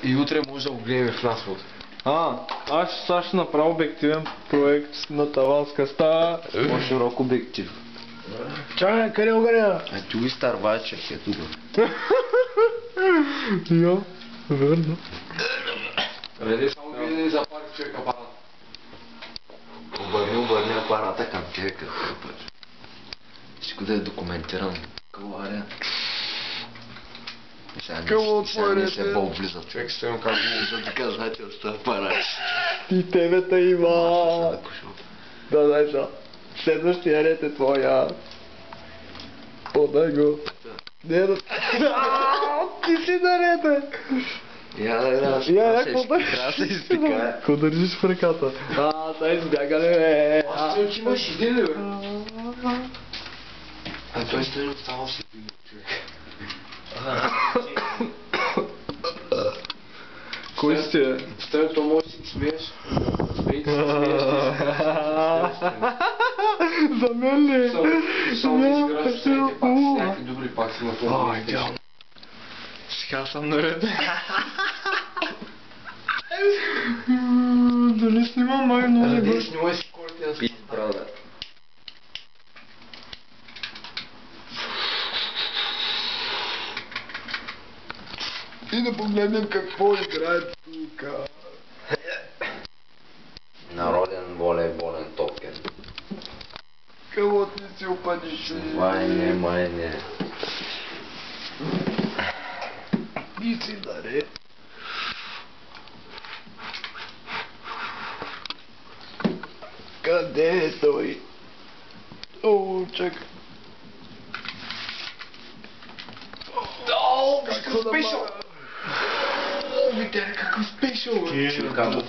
И утре може да го гледаме в нас. Аз ще направя обективен проект на таванска стая. По-широк обектив. Чакай, къде огъня? А ти го изтърваче, е тук. Я, верно. Реди само вие да ни запали човек апарат. Обърни апарата към тебе, като къпаш. Всичко да е документирано. Калария. Сега не се по-облизат. Човек стоим как го... За доказателство апарат. И тебета има. Да, знаеш, следващия ред е твоя. Подай го. Не да... Ти си наред, бе! Трябва да се изпикае. Какво държиш в ръката? Дай избягане, бе! Аз стоим, че имаш идея, бе! А той стоим останал си пил, човек. Кой сте? Стоим, то може да си смееш. Смей да си смееш. За мен ли? Само да изиграш всеки пак, с някакви добри пак си на това. Идеално. Сега съм наред. Дали снимам май много не Дали снимай си колите на Пис, брада. И да погледнем какво играят тука. Народен волейболен токен. Какво ти си опадиш? Май не. И си наред. Къде е той? О, чакай. Какъв спешъл! О, Витер, какъв спешъл! Чакай го.